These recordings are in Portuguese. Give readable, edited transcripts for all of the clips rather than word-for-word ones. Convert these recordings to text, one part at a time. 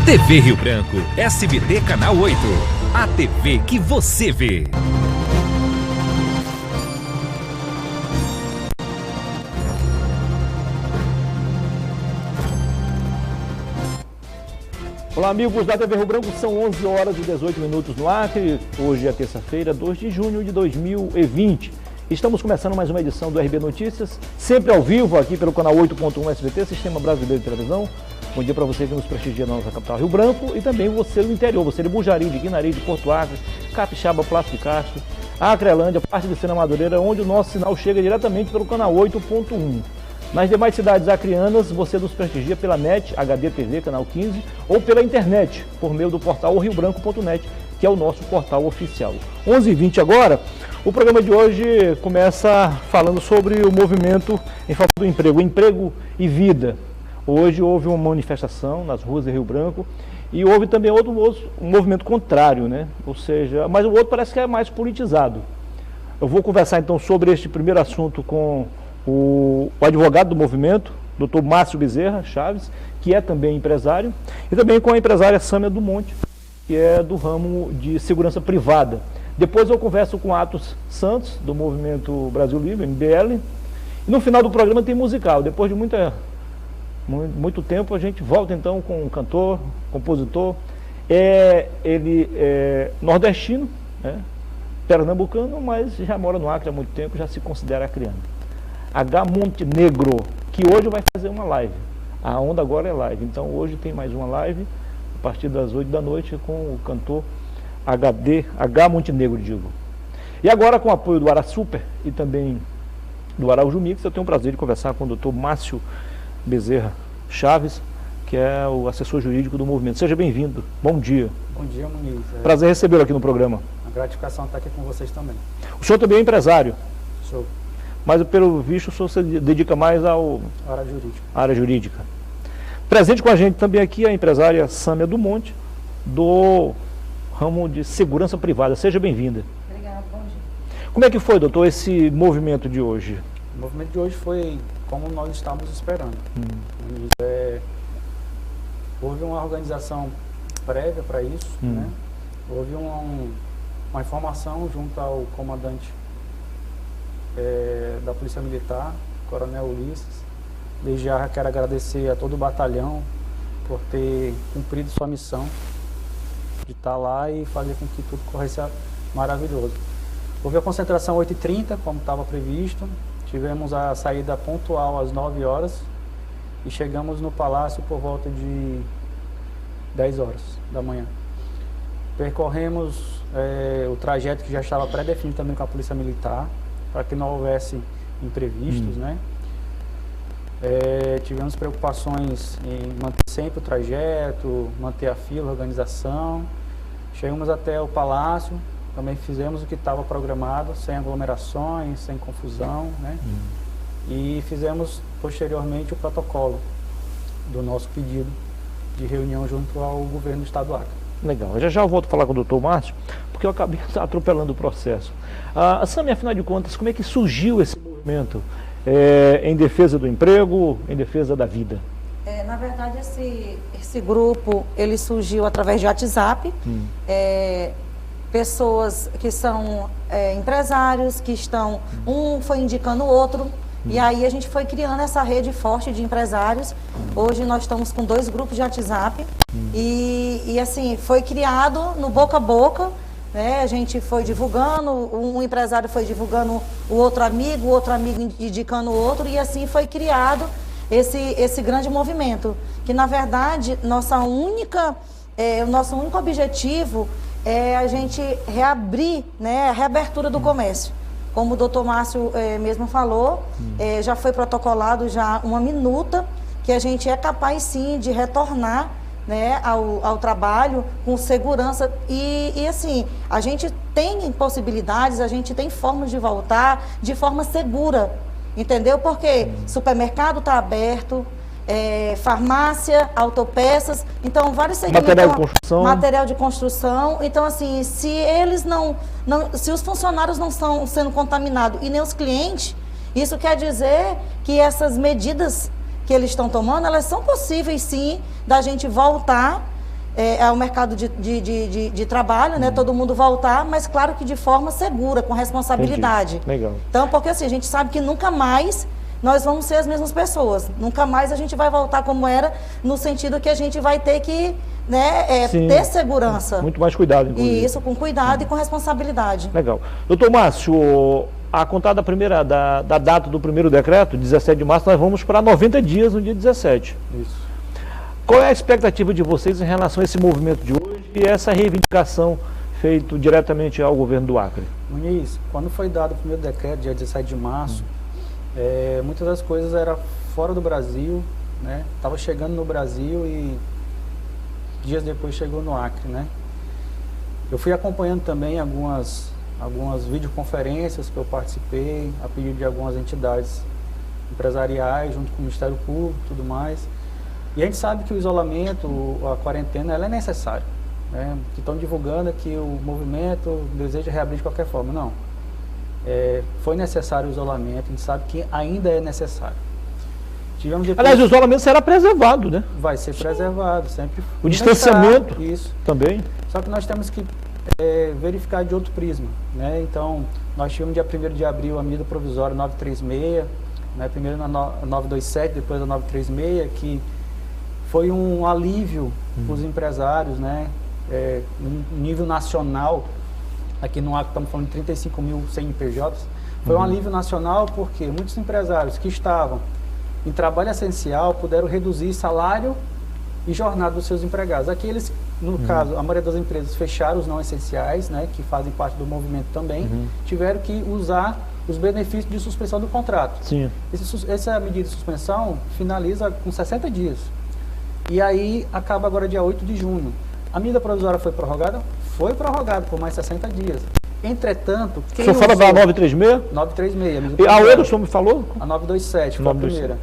TV Rio Branco, SBT Canal 8. A TV que você vê. Olá, amigos da TV Rio Branco, são 11 horas e 18 minutos no Acre. Hoje é terça-feira, 2 de junho de 2020. Estamos começando mais uma edição do RB Notícias, sempre ao vivo aqui pelo canal 8.1 SBT, Sistema Brasileiro de Televisão. Bom dia para você que nos prestigia na nossa capital Rio Branco e também você do interior, você de Bujari, de Guinari, de Porto Acre, Capixaba, Plácio de Castro, Acrelândia, parte de Sena Madureira, onde o nosso sinal chega diretamente pelo canal 8.1. Nas demais cidades acreanas, você nos prestigia pela NET, HD TV, canal 15, ou pela internet, por meio do portal riobranco.net, que é o nosso portal oficial. 11h20 agora, o programa de hoje começa falando sobre o movimento em favor do emprego e vida. Hoje houve uma manifestação nas ruas de Rio Branco e houve também um movimento contrário, né? Ou seja, mas o outro parece que é mais politizado. Eu vou conversar então sobre este primeiro assunto com o advogado do movimento, Dr. Márcio Bezerra Chaves, que é também empresário, e também com a empresária Sâmia do Monte, que é do ramo de segurança privada. Depois eu converso com Atos Santos, do Movimento Brasil Livre, MBL, e no final do programa tem musical. Depois de muito tempo a gente volta então com um cantor, compositor, ele é nordestino, né, pernambucano, mas já mora no Acre há muito tempo, já se considera acreano. H. Montenegro, que hoje vai fazer uma live. A onda agora é live, então hoje tem mais uma live, a partir das 8 da noite, com o cantor H. Montenegro, digo. E agora, com o apoio do Ara Super e também do Araújo Mix, eu tenho o prazer de conversar com o Dr. Márcio Bezerra Chaves, que é o assessor jurídico do movimento. Seja bem-vindo, bom dia. Bom dia, Muniz. Prazer recebê-lo aqui no programa. A gratificação está aqui com vocês também. O senhor também é empresário. Sou. Mas pelo visto o senhor se dedica mais área jurídica. Presente com a gente também aqui a empresária Sâmia do Monte, do ramo de segurança privada. Seja bem-vinda. Obrigada, bom dia. Como é que foi, doutor, esse movimento de hoje? O movimento de hoje foi como nós estávamos esperando. Houve uma organização prévia para isso, né? Houve uma informação junto ao comandante da Polícia Militar, Coronel Ulisses. Desde já quero agradecer a todo o batalhão por ter cumprido sua missão de estar lá e fazer com que tudo corresse maravilhoso. Houve a concentração 8h30, como estava previsto. Tivemos a saída pontual às 9 horas e chegamos no Palácio por volta de 10 horas da manhã. Percorremos o trajeto que já estava pré-definido também com a Polícia Militar, para que não houvesse imprevistos, né? Tivemos preocupações em manter sempre o trajeto, manter a fila, a organização. Chegamos até o Palácio, também fizemos o que estava programado, sem aglomerações, sem confusão, né? E fizemos posteriormente o protocolo do nosso pedido de reunião junto ao governo do estado do Acre. Legal, já eu volto a falar com o doutor Márcio, porque eu acabei atropelando o processo. Sâmia, afinal de contas, como é que surgiu esse movimento em defesa do emprego, em defesa da vida? Na verdade, esse grupo, ele surgiu através de WhatsApp. Pessoas que são empresários, que estão, um foi indicando o outro, e aí a gente foi criando essa rede forte de empresários. Hoje nós estamos com 2 grupos de WhatsApp, e assim, foi criado no boca a boca, né? A gente foi divulgando, um empresário foi divulgando o outro amigo indicando o outro, e assim foi criado esse grande movimento, que na verdade o nosso único objetivo é a gente reabrir, né, a reabertura do comércio. Como o doutor Márcio mesmo falou, já foi protocolado já uma minuta que a gente é capaz sim de retornar, né, ao trabalho com segurança e assim, a gente tem possibilidades, a gente tem formas de voltar de forma segura, entendeu? Porque supermercado está aberto, farmácia, autopeças, então vários segmentos. Material de construção. Então, assim, se eles se os funcionários não estão sendo contaminados e nem os clientes, isso quer dizer que essas medidas que eles estão tomando, elas são possíveis sim da gente voltar ao mercado de trabalho, né? Todo mundo voltar, mas claro que de forma segura, com responsabilidade. Entendi. Legal. Então, porque assim, a gente sabe que nunca mais nós vamos ser as mesmas pessoas. Nunca mais a gente vai voltar como era, no sentido que a gente vai ter que, né, ter segurança. Muito mais cuidado, inclusive. E isso, com cuidado e com responsabilidade. Legal. Doutor Márcio, a contar da data do primeiro decreto, 17 de março, nós vamos para 90 dias no dia 17. Isso. Qual é a expectativa de vocês em relação a esse movimento de hoje e essa reivindicação feita diretamente ao governo do Acre? Muniz, quando foi dado o primeiro decreto, dia 17 de março, muitas das coisas eram fora do Brasil, né? Estava chegando no Brasil e dias depois chegou no Acre, né? Eu fui acompanhando também algumas videoconferências que eu participei, a pedido de algumas entidades empresariais, junto com o Ministério Público e tudo mais. E a gente sabe que o isolamento, a quarentena, ela é necessária, né? Que estão divulgando que o movimento deseja reabrir de qualquer forma. Não. Foi necessário o isolamento, a gente sabe que ainda é necessário. Aliás, o isolamento será preservado, né? Vai ser preservado, sempre. O distanciamento isso também. Só que nós temos que verificar de outro prisma, né? Então, nós tivemos dia 1º de abril a medida provisória 936, né? Primeiro na 927, depois a 936, que foi um alívio para os empresários, né? No nível nacional. Aqui no Acre estamos falando de 35 mil CNPJs. Foi um alívio nacional porque muitos empresários que estavam em trabalho essencial puderam reduzir salário e jornada dos seus empregados. Aqueles, no caso, a maioria das empresas fecharam os não essenciais, né, que fazem parte do movimento também, tiveram que usar os benefícios de suspensão do contrato. Sim. Essa medida de suspensão finaliza com 60 dias. E aí acaba agora dia 8 de junho. A medida provisória foi prorrogada? Foi prorrogada por mais 60 dias. Entretanto, quem o senhor fala da 936? 936. E a outra o senhor me falou? A 927, foi a primeira.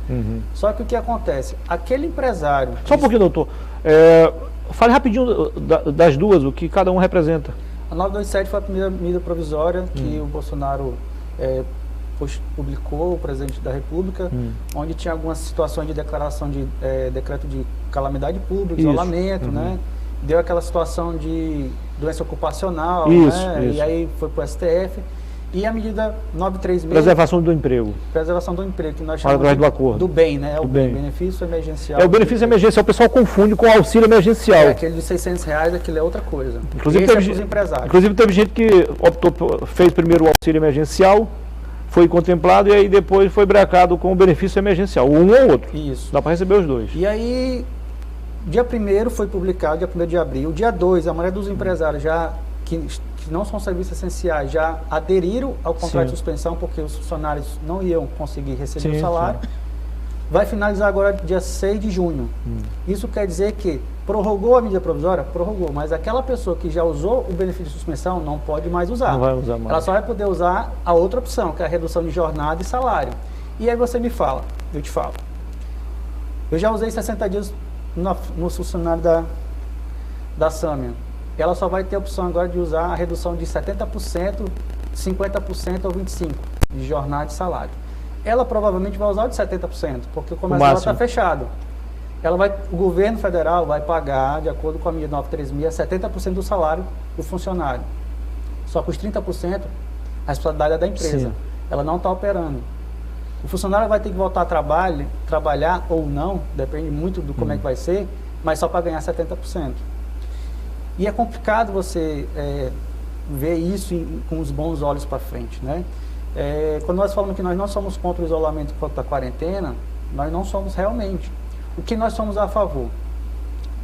Só que o que acontece? Aquele empresário... Só um pouquinho, doutor. Fale rapidinho das duas, o que cada um representa. A 927 foi a primeira medida provisória que o Bolsonaro publicou, o presidente da República, onde tinha algumas situações de declaração de decreto de calamidade pública, isolamento, né? Deu aquela situação de doença ocupacional, né? E aí foi para o STF. E a medida 936... Preservação do emprego. Preservação do emprego, que nós chamamos do acordo. Do bem, né? Do bem. Benefício emergencial. O benefício emergencial, o pessoal confunde com o auxílio emergencial. Aquele de R$600, aquilo é outra coisa. Inclusive, teve gente que fez primeiro o auxílio emergencial, foi contemplado e aí depois foi bracado com o benefício emergencial, um ou outro. Isso. Dá para receber os dois. E aí, dia 1º foi publicado, dia 1º de abril. Dia 2, a maioria dos empresários que não são serviços essenciais já aderiram ao contrato de suspensão, porque os funcionários não iam conseguir receber o salário. Vai finalizar agora dia 6 de junho. Isso quer dizer que prorrogou a medida provisória? Prorrogou, mas aquela pessoa que já usou o benefício de suspensão não pode mais usar. Não vai usar mais. Ela só vai poder usar a outra opção, que é a redução de jornada e salário. E aí você me fala, eu te falo. Eu já usei 60 dias no funcionário da Sâmia. Ela só vai ter a opção agora de usar a redução de 70%, 50% ou 25% de jornada e salário. Ela provavelmente vai usar o de 70%, porque o comércio dela está fechado. O governo federal vai pagar, de acordo com a medida 936, 70% do salário do funcionário. Só que os 30%, a responsabilidade é da empresa. Sim. Ela não está operando. O funcionário vai ter que voltar a trabalhar ou não, depende muito do como é que vai ser, mas só para ganhar 70%. E é complicado você ver isso com os bons olhos para frente, né? Quando nós falamos que nós não somos contra o isolamento, contra a quarentena, nós não somos realmente. O que nós somos a favor?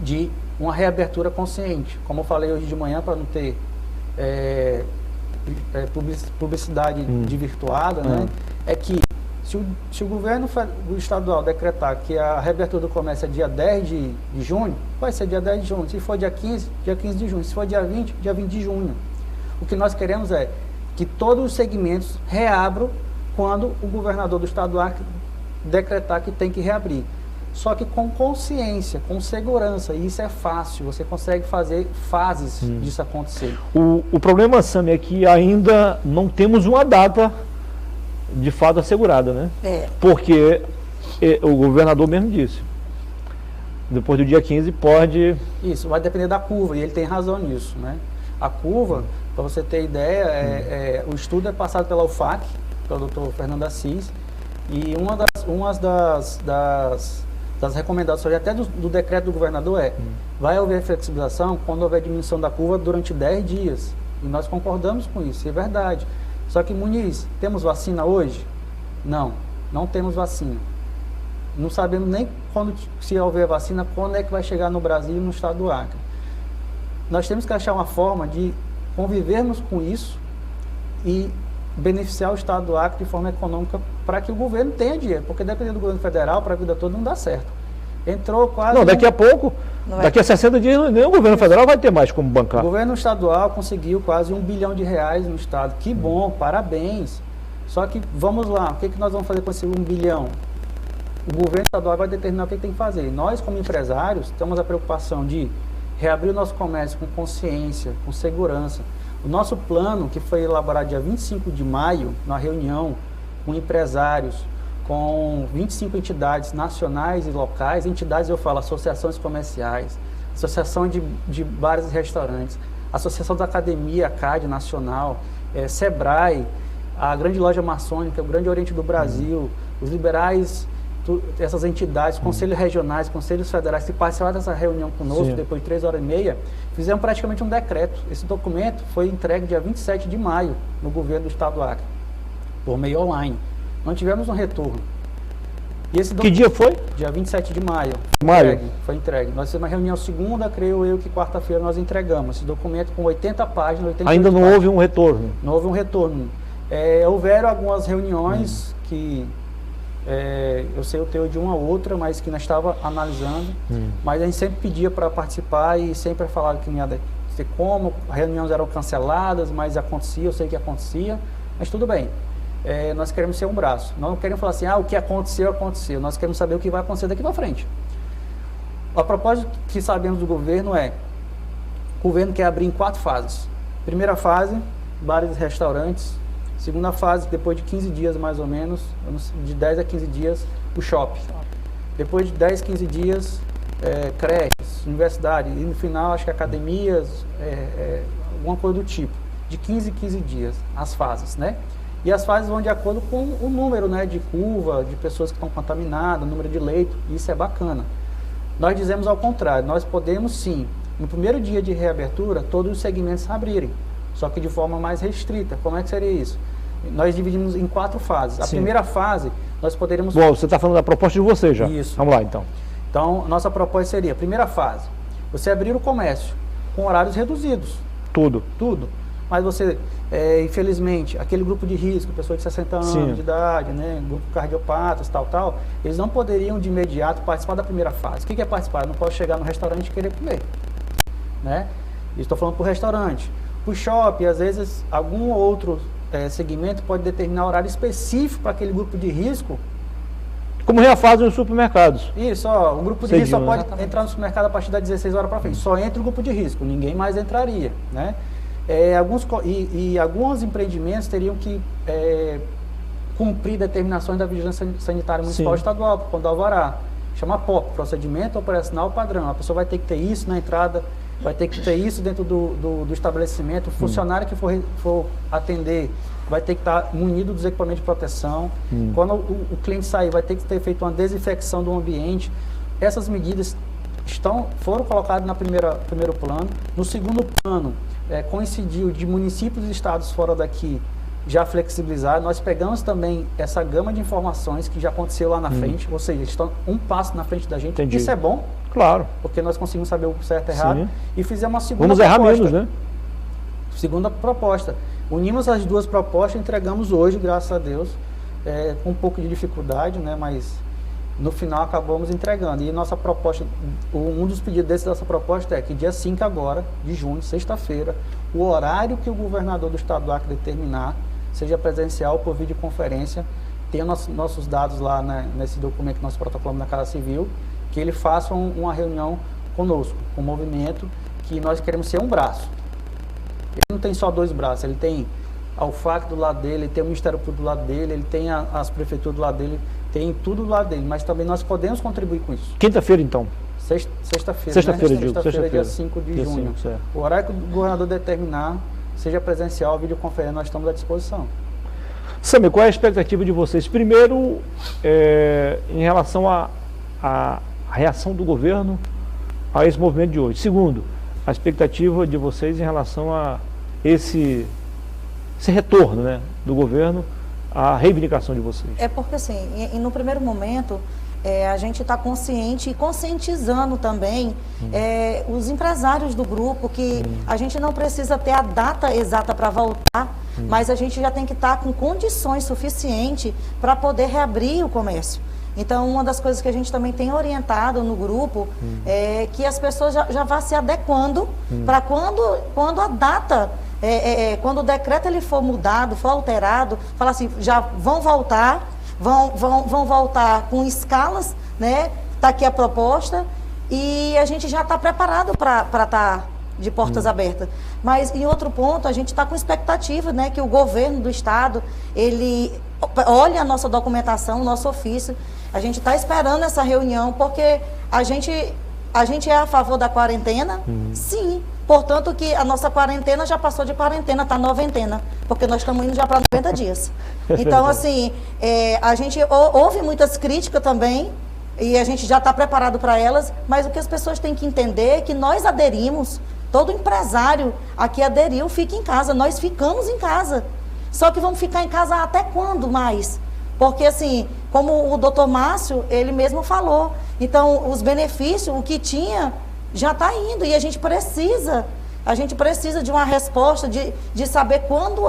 De uma reabertura consciente. Como eu falei hoje de manhã, para não ter publicidade desvirtuada, né? É que se o governo estadual decretar que a reabertura do comércio é dia 10 de junho, vai ser dia 10 de junho. Se for dia 15 de junho. Se for dia 20 de junho. O que nós queremos é que todos os segmentos reabram quando o governador do estado do Acre decretar que tem que reabrir. Só que com consciência, com segurança, e isso é fácil, você consegue fazer fases disso acontecer. O problema, Sami, é que ainda não temos uma data de fato assegurada, né? Porque o governador mesmo disse, Depois do dia 15 pode... Isso, vai depender da curva, e ele tem razão nisso, né? A curva, para você ter ideia, o estudo é passado pela UFAC, pelo doutor Fernando Assis, e uma das recomendações, até do decreto do governador vai haver flexibilização quando houver diminuição da curva durante 10 dias. E nós concordamos com isso, é verdade. Só que, Muniz, temos vacina hoje? Não, não temos vacina. Não sabemos nem quando, se houver vacina, quando é que vai chegar no Brasil e no estado do Acre. Nós temos que achar uma forma de convivermos com isso e beneficiar o estado do Acre de forma econômica para que o governo tenha dinheiro, porque dependendo do governo federal, para a vida toda não dá certo. Entrou quase... Não, daqui a pouco, daqui a 60 dias, nem o governo federal vai ter mais como bancar. O governo estadual conseguiu quase R$1 bilhão no estado. Que bom, parabéns. Só que, vamos lá, o que nós vamos fazer com esse 1 bilhão? O governo estadual vai determinar o que tem que fazer. Nós, como empresários, temos a preocupação de reabrir o nosso comércio com consciência, com segurança. O nosso plano, que foi elaborado dia 25 de maio, na reunião com empresários, com 25 entidades nacionais e locais, entidades eu falo, associações comerciais, associação de bares e restaurantes, associação da academia, CAD nacional, SEBRAE, a grande loja maçônica, o Grande Oriente do Brasil, os liberais, essas entidades, conselhos regionais, conselhos federais, que participaram dessa reunião conosco, depois de 3h30, fizeram praticamente um decreto. Esse documento foi entregue dia 27 de maio no governo do estado do Acre, por meio online. Não tivemos um retorno. E esse que dia foi? Dia 27 de maio. Foi entregue. Nós fizemos uma reunião segunda, creio eu que quarta-feira nós entregamos esse documento com 80 páginas. 88 Ainda não houve um retorno? Não houve um retorno. Houveram algumas reuniões que... eu sei o teu de uma a outra, mas que nós estávamos analisando, mas a gente sempre pedia para participar e sempre falava que não ia ter como, reuniões eram canceladas, mas acontecia, eu sei que acontecia, mas tudo bem. Nós queremos ser um braço, não queremos falar assim, o que aconteceu, aconteceu, nós queremos saber o que vai acontecer daqui para frente. A propósito que sabemos do governo o governo quer abrir em 4 fases. Primeira fase, bares e restaurantes. Segunda fase, depois de 15 dias mais ou menos, de 10 a 15 dias, o shopping. Depois de 10, 15 dias, creches, universidade. E no final, acho que academias, alguma coisa do tipo. De 15 em 15 dias, as fases, né? E as fases vão de acordo com o número, né, de curva, de pessoas que estão contaminadas, número de leito. Isso é bacana. Nós dizemos ao contrário, nós podemos sim, no primeiro dia de reabertura, todos os segmentos abrirem, só que de forma mais restrita. Como é que seria isso? Nós dividimos em 4 fases. A primeira fase, nós poderíamos... Bom, você está falando da proposta de você já. Isso. Vamos lá, então. Então, nossa proposta seria, primeira fase, você abrir o comércio com horários reduzidos. Tudo. Mas você, infelizmente, aquele grupo de risco, pessoas de 60 anos de idade, né, grupo cardiopatas, tal, eles não poderiam de imediato participar da primeira fase. O que é participar? Eu não posso chegar no restaurante e querer comer, né? Estou falando para o restaurante. Para o shopping, às vezes, algum outro segmento pode determinar horário específico para aquele grupo de risco. Como já fazem os supermercados. Isso, o grupo de risco só pode entrar no supermercado a partir das 16 horas para frente. Só entra o grupo de risco, ninguém mais entraria, né? Alguns empreendimentos teriam que cumprir determinações da Vigilância Sanitária Municipal Estadual, por conta do alvará. Chama POP, Procedimento Operacional Padrão. A pessoa vai ter que ter isso na entrada, vai ter que ter isso dentro do estabelecimento. O funcionário que for atender vai ter que estar munido dos equipamentos de proteção. Quando o cliente sair, vai ter que ter feito uma desinfecção do ambiente. Essas medidas foram colocadas no primeiro plano. No segundo plano, coincidiu de municípios e estados fora daqui já flexibilizaram. Nós pegamos também essa gama de informações que já aconteceu lá na frente, ou seja, estão um passo na frente da gente. Entendi. Isso é bom, claro, porque nós conseguimos saber o certo e errado. E fizemos uma segunda Vamos errar menos, né? Segunda proposta. Unimos as duas propostas e entregamos hoje, graças a Deus, com um pouco de dificuldade, né? Mas no final acabamos entregando. E nossa proposta, um dos pedidos dessa proposta é que dia 5 agora, de junho, sexta-feira, o horário que o governador do estado do Acre determinar, seja presencial ou por videoconferência, tenha nossos dados lá, né, nesse documento que nós protocolamos na Casa Civil, que ele faça uma reunião conosco, com o movimento, que nós queremos ser um braço. Ele não tem só 2 braços, ele tem a UFAC do lado dele, ele tem o Ministério Público do lado dele, ele tem as prefeituras do lado dele, tem tudo do lado dele, mas também nós podemos contribuir com isso. Quinta-feira, então? Sexta-feira, Sexta-feira, né? digo, Sexta-feira, dia sexta-feira. 5 de Dia junho. 5, certo. O horário que o governador determinar, seja presencial ou videoconferência, nós estamos à disposição. Samir, qual é a expectativa de vocês? Primeiro, em relação à reação do governo a esse movimento de hoje. Segundo, a expectativa de vocês em relação a esse retorno, né, do governo à reivindicação de vocês. É porque, assim, no primeiro momento, a gente está consciente e conscientizando também os empresários do grupo que a gente não precisa ter a data exata para voltar, mas a gente já tem que estar com condições suficientes para poder reabrir o comércio. Então, uma das coisas que a gente também tem orientado no grupo é que as pessoas já vá se adequando para quando a data, quando o decreto ele for mudado, for alterado, falar assim, já vão voltar, vão voltar com escalas, né? Está aqui a proposta e a gente já está preparado para estar de portas abertas. Mas, em outro ponto, a gente está com expectativa, né, que o governo do estado, ele olhe a nossa documentação, o nosso ofício. A gente está esperando essa reunião, porque a gente é a favor da quarentena, sim. Portanto, que a nossa quarentena já passou de quarentena, está noventena, porque nós estamos indo já para 90 dias. Então, assim, a gente houve muitas críticas também, e a gente já está preparado para elas, mas o que as pessoas têm que entender é que nós aderimos, todo empresário aqui aderiu, fica em casa, nós ficamos em casa. Só que vamos ficar em casa até quando mais? Porque, assim, como o doutor Márcio, ele mesmo falou, então, os benefícios, o que tinha, já está indo, e a gente precisa de uma resposta, de saber quando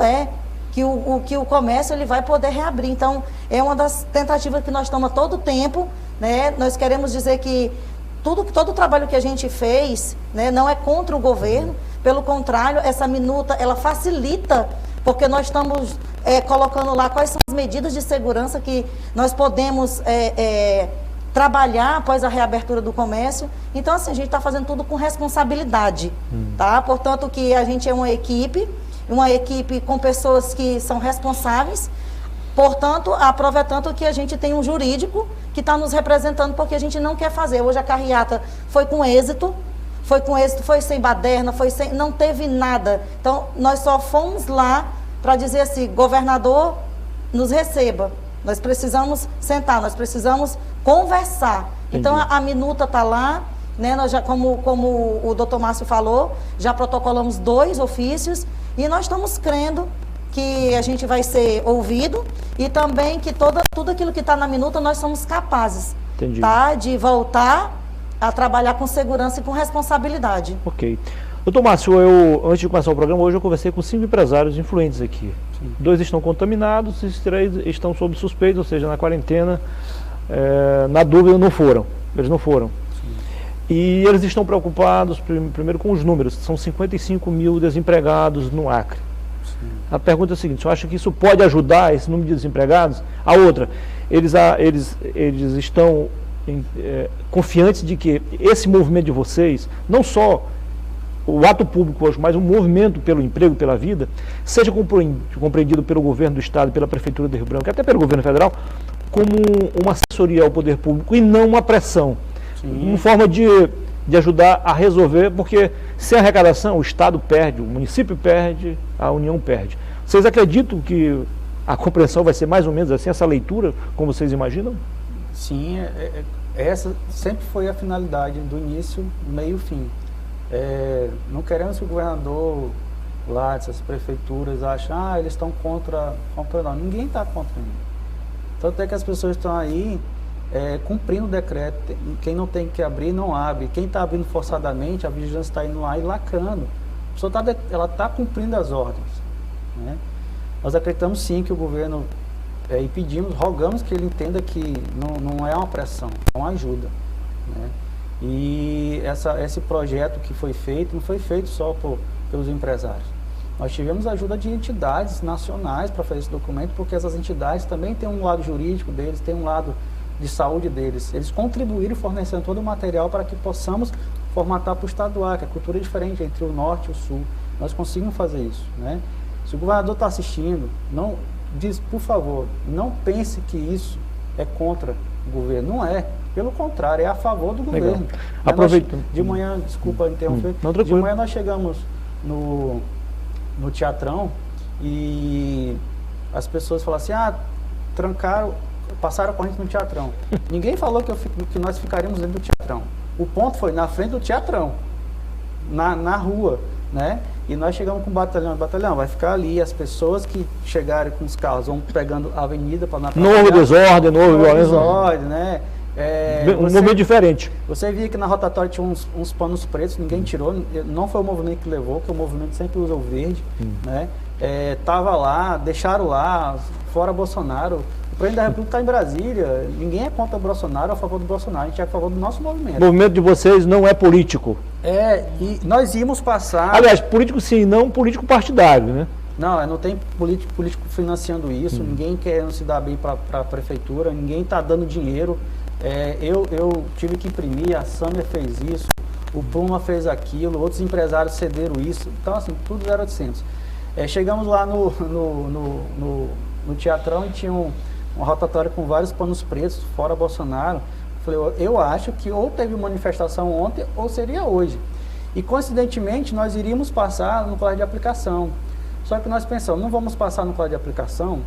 que o comércio ele vai poder reabrir. Então, é uma das tentativas que nós estamos a todo tempo, né? Nós queremos dizer que todo o trabalho que a gente fez, né, não é contra o governo, pelo contrário, essa minuta, ela facilita, porque nós estamos colocando lá quais são as medidas de segurança que nós podemos trabalhar após a reabertura do comércio. Então, assim, a gente está fazendo tudo com responsabilidade, tá? Portanto, que a gente é uma equipe com pessoas que são responsáveis. Portanto, aproveitando que a gente tem um jurídico que está nos representando, porque a gente não quer fazer. Hoje a carreata foi com êxito, foi sem baderna, não teve nada. Então, nós só fomos lá para dizer assim, governador, nos receba. Nós precisamos sentar, nós precisamos conversar. Entendi. Então, a minuta está lá, né? Nós já, como o doutor Márcio falou, já protocolamos 2 ofícios e nós estamos crendo que a gente vai ser ouvido e também que tudo aquilo que está na minuta nós somos capazes, tá? De voltar a trabalhar com segurança e com responsabilidade. Ok. Doutor Márcio, antes de começar o programa, hoje eu conversei com 5 empresários influentes aqui. Sim. 2 estão contaminados, e 3 estão sob suspeita, ou seja, na quarentena, na dúvida eles não foram. Sim. E eles estão preocupados, primeiro com os números, são 55 mil desempregados no Acre. Sim. A pergunta é a seguinte, você acha que isso pode ajudar esse número de desempregados? A outra, eles estão confiantes de que esse movimento de vocês, não só o ato público hoje, mas o movimento pelo emprego, pela vida, seja compreendido pelo governo do estado, pela prefeitura de Rio Branco, até pelo governo federal, como uma assessoria ao poder público e não uma pressão. Sim. Uma forma de ajudar a resolver, porque sem arrecadação o estado perde, o município perde, a União perde. Vocês acreditam que a compreensão vai ser mais ou menos assim, essa leitura, como vocês imaginam? Sim, essa sempre foi a finalidade do início, meio e fim. Não queremos que o governador lá, essas prefeituras, achem, eles estão contra não. Ninguém está contra ninguém. Tanto é que as pessoas estão aí cumprindo o decreto. Quem não tem que abrir, não abre. Quem está abrindo forçadamente, a vigilância está indo lá e lacrando. A pessoa ela está cumprindo as ordens, né? Nós acreditamos sim que o governo, e pedimos, rogamos que ele entenda que não é uma pressão, é uma ajuda, né? E esse projeto que foi feito, não foi feito só pelos empresários. Nós tivemos a ajuda de entidades nacionais para fazer esse documento, porque essas entidades também têm um lado jurídico deles, têm um lado de saúde deles. Eles contribuíram fornecendo todo o material para que possamos formatar para o estado do Acre. A cultura é diferente entre o norte e o sul. Nós conseguimos fazer isso, né? Se o governador está assistindo, por favor, não pense que isso é contra o governo. Não é. Pelo contrário, é a favor do Legal. governo. Aproveitando. De manhã, desculpa interromper, Não, de tranquilo. manhã nós chegamos no Teatrão e as pessoas falaram assim, trancaram, passaram a corrente no Teatrão. Ninguém falou que nós ficaríamos dentro do Teatrão. O ponto foi na frente do Teatrão, na rua, né? E nós chegamos com o batalhão vai ficar ali, as pessoas que chegarem com os carros vão pegando a avenida para não atrapalhar. Novo desordem, novo violência. Desordem, né? Um momento diferente. Você via que na rotatória tinha uns panos pretos, ninguém tirou, não foi o movimento que levou, que o movimento sempre usa o verde, né? Tava lá, deixaram lá, fora Bolsonaro. O presidente da República está em Brasília, ninguém é contra o Bolsonaro, a favor do Bolsonaro, a gente é a favor do nosso movimento. O movimento de vocês não é político. E nós íamos passar... Aliás, político sim, não político partidário, né? Não tem político financiando isso, ninguém querendo se dar bem para a prefeitura, ninguém está dando dinheiro. Eu tive que imprimir, a Samia fez isso, o Pluma fez aquilo, outros empresários cederam isso, então assim, tudo 0800. Chegamos lá no Teatrão e tinha uma rotatória com vários panos pretos, fora Bolsonaro. Falei, eu acho que ou teve manifestação ontem ou seria hoje. E coincidentemente nós iríamos passar no colégio de aplicação. Só que nós pensamos, não vamos passar no colégio de aplicação,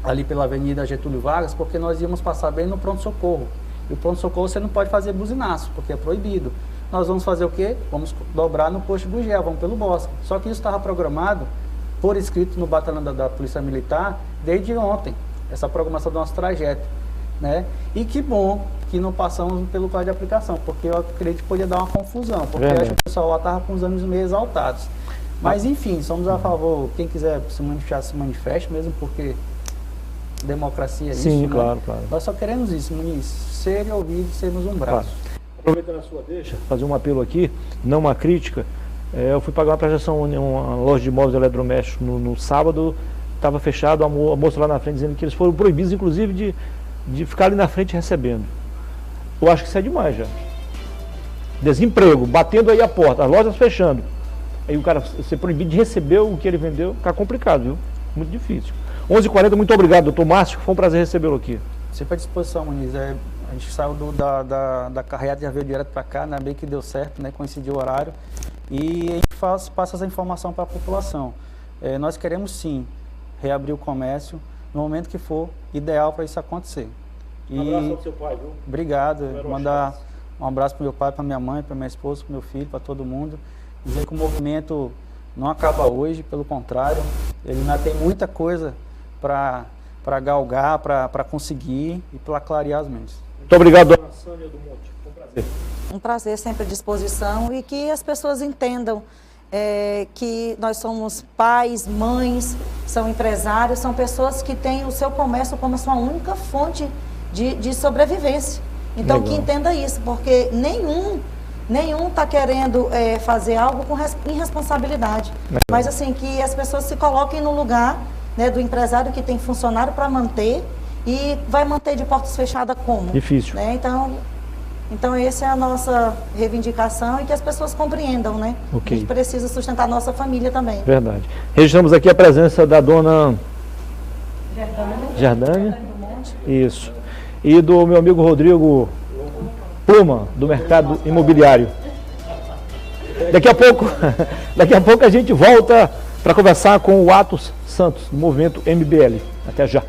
ali pela Avenida Getúlio Vargas, porque nós íamos passar bem no pronto-socorro. E o pronto-socorro você não pode fazer buzinaço, porque é proibido. Nós vamos fazer o quê? Vamos dobrar no posto do Gel, vamos pelo Bosque. Só que isso estava programado, por escrito no batalhão da Polícia Militar, desde ontem, essa programação do nosso trajeto, né? E que bom que não passamos pelo colégio de aplicação, porque eu acredito que podia dar uma confusão, porque acho que o pessoal lá estava com os ânimos meio exaltados. Mas enfim, somos a favor, quem quiser se manifestar, se manifeste, mesmo porque democracia é isso. Sim, né? claro. Nós só queremos isso, Muniz, ser ouvido, sermos um braço. Claro. Aproveitando a sua deixa, fazer um apelo aqui, não uma crítica. Eu fui pagar uma prestação em uma loja de imóveis eletrodomésticos no sábado, estava fechado, a moça lá na frente dizendo que eles foram proibidos, inclusive, de ficar ali na frente recebendo. Eu acho que isso é demais já. Desemprego, batendo aí a porta, as lojas fechando. Aí o cara ser proibido de receber o que ele vendeu, fica complicado, viu? Muito difícil. 11h40, muito obrigado, doutor Márcio, foi um prazer recebê-lo aqui. Sempre à disposição, Muniz. A gente saiu da carreata, já veio direto para cá, né? Bem que deu certo, né? Coincidiu o horário. E a gente passa essa informação para a população. Nós queremos sim reabrir o comércio no momento que for ideal para isso acontecer. Um abraço ao seu pai, viu? Obrigado. Mandar um abraço para meu pai, para minha mãe, para minha esposa, para meu filho, para todo mundo. Dizer que o movimento não acaba hoje, pelo contrário, ele ainda tem muita coisa para galgar, para conseguir e para clarear as mentes. Muito obrigado, dona Sânia do Monte. Foi um prazer. Um prazer, sempre à disposição, e que as pessoas entendam que nós somos pais, mães, são empresários, são pessoas que têm o seu comércio como a sua única fonte de sobrevivência. Então, Legal. que entenda isso, porque nenhum está querendo fazer algo com irresponsabilidade. Legal. Mas assim, que as pessoas se coloquem no lugar, né, do empresário que tem funcionário para manter e vai manter de portas fechadas como? Difícil. Né? Então essa é a nossa reivindicação, e que as pessoas compreendam, né? Ok. A gente precisa sustentar a nossa família também. Verdade. Registramos aqui a presença da dona Jardânia. Isso. E do meu amigo Rodrigo Pluma, do mercado imobiliário. Daqui a pouco a gente volta para conversar com o Atos Santos, do movimento MBL. Até já.